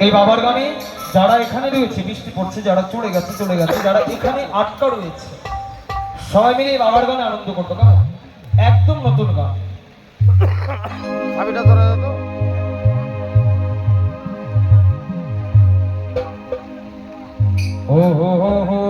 এই বাবার গানে যারা এখানে রয়েছে, বৃষ্টি পড়ছে, যারা চলে গেছে চলে গেছে, যারা এখানে আটকা রয়েছে, সবাই মিলে এই বাবার গানে আনন্দ করতো। কেমন? একদম নতুন গান। চাবিটা ধরা যেত। ও হো হো হো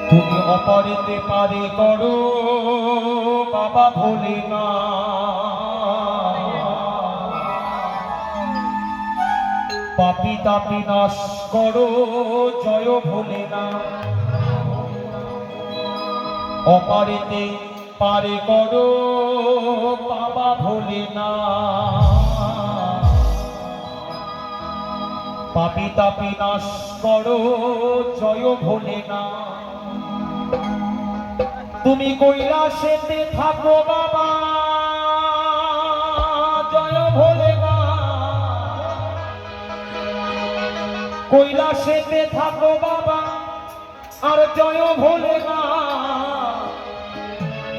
তুমি অপারেতে পারে করো বাবা ভোলে না, পাপি তাপি নাশ করো জয় ভোলে না। অপারেতে পারে করো বাবা ভোলে না, পাপি তাপি নাশ করো জয় ভোলে না। তুমি কৈলাসেতে থাকো বাবা জয় ভোলে না, কৈলাসেতে থাকো বাবা আর জয় ভোলে না।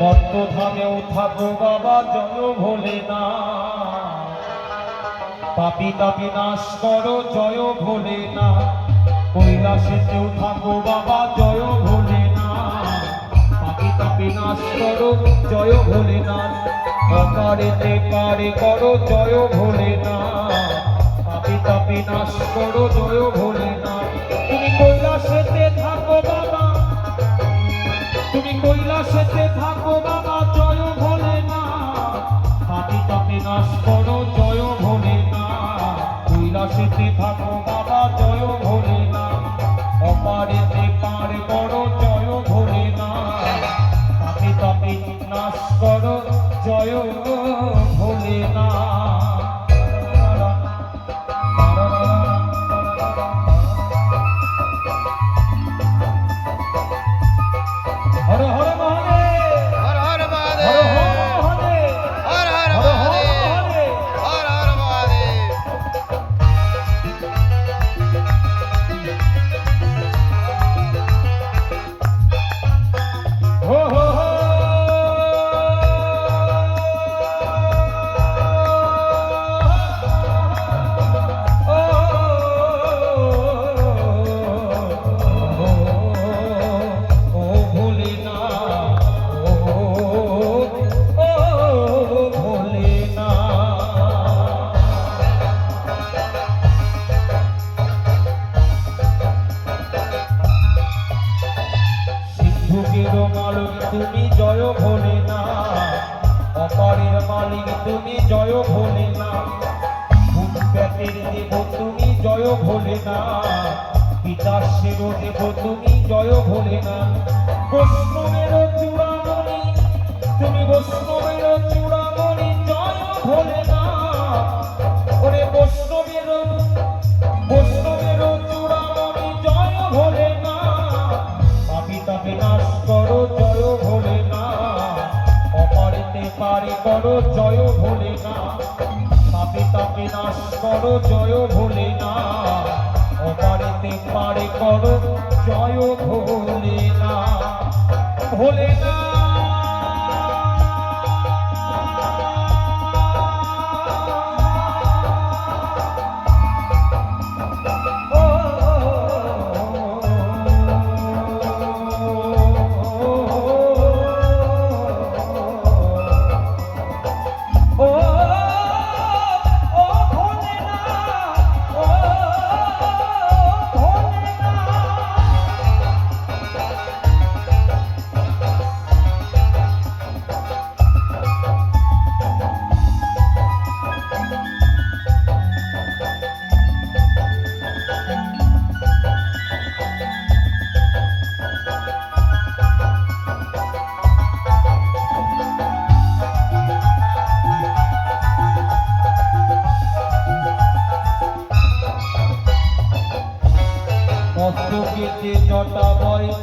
বর্তধামেও থাকো বাবা জয় ভোলে না, পাপি তাপি নাশ করো জয় ভোলে না। কৈলাসেতেও থাকো বাবা জয় ভোলে না, পাপি তাপি নাশ করো জয় ভোলে না। অকারেতে কারে করো জয় ভোলে না, পাপি তাপি নাশ করো জয় ভোলে না। তুমি কৈলাসেতে থাকো বাবা, তুমি কৈলাসেতে থাকো বাবা জয় ভোলে না, পাপি তাপি নাশ করো জয় ভোলে না। কৈলাসেতে থাকো বাবা জয় ভোলে না, অপারেতে পার করো জয় ভোলে না, পাপি তাপি নাশ করো জয় ভোলে না। হর হর মহাদেব, হর হর হর মহাদেব, হর মহাদেব, হর হর হর হর মহাদেব, মহাদেব। হর হর মহাদেব। হো হো হো ও ভোলে না, ও ভোলে না। সিন্ধুকের মালিক তুমি জয় ভোলে না, অপারের মালিক তুমি জয় ভোলে না। ভূত প্রেতের দেব তুমি জয় ভোলে না, পিতাশ্রের দেব তুমি জয় ভোলে না। বৈষ্ণবের চূড়ামণি তুমি, বৈষ্ণবের চূড়ামণি জয় ভোলে না। ওরে বৈষ্ণবের চূড়ামণি জয় ভোলে না, পাপি তাপি নাশ করো জয় ভোলে না। অপারেতে পারে করো জয় ভোলে না, পাপি তাপি নাশ করো জয় ভোলে না। অপারেতে পারে করো জয় ভোলে না, ভোলে না।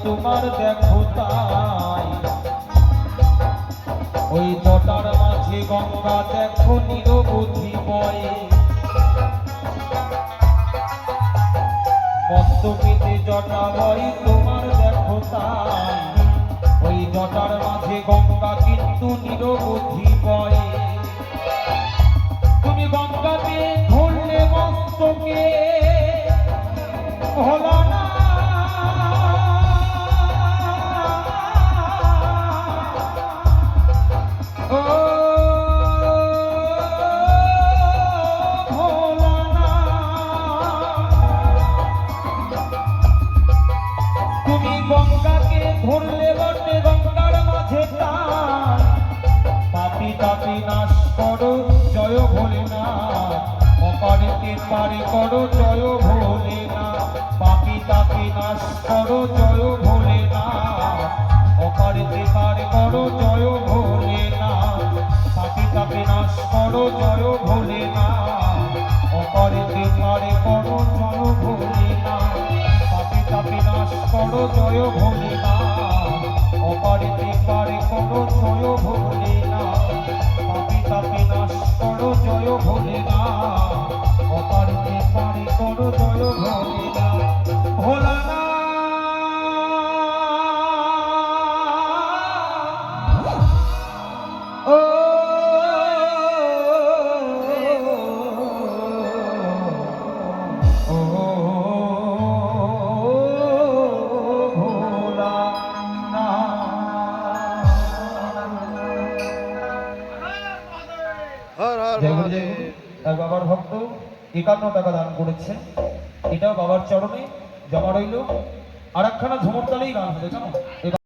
তোমার দেখো তাই ওই জটার মাঝে গঙ্গা দেখো নিরবধি বয়ে মস্তকেতে জটা বয় তোমার দেখো তাই ওই জটার মাঝে গঙ্গা কিন্তু নিরবধি বয়ে তুমি গঙ্গাকে ধরলে মস্তকে হলো না ও ভোলা না তুমি গঙ্গাকে ধরলে বটে গঙ্গার মাঝে টান পাপি তাপি নাশ করো জয় ভোলেনাথ অপারেতে পারে করো জয় ভোলেনাথ পাপি তাপি নাশ করো জয় ভোলেনাথ অপারেতে পারে করো জয় ভোলেনাথ পাপি তাপি নাশ করো জয় ভোলেনাথ অপারেতে পারে করো জয় ভোলেনাথ পাপি তাপি নাশ করো জয় ভোলেনাথ অপারেতে পারে করো জয় ভোলেনাথ পাপি তাপি নাশ করো জয় ভোলেনাথ অপারেতে পারে করো জয় ভোলেনাথ ভোলানাথ ও হর হর জয় গুরু, জয় মহাদেব। গুরু। তার বাবার ভক্ত 51 টাকা দান করেছে এটাও বাবার চরণে জমা রইল আর একখানা ঝুমুর তালেই গান হবে কেমন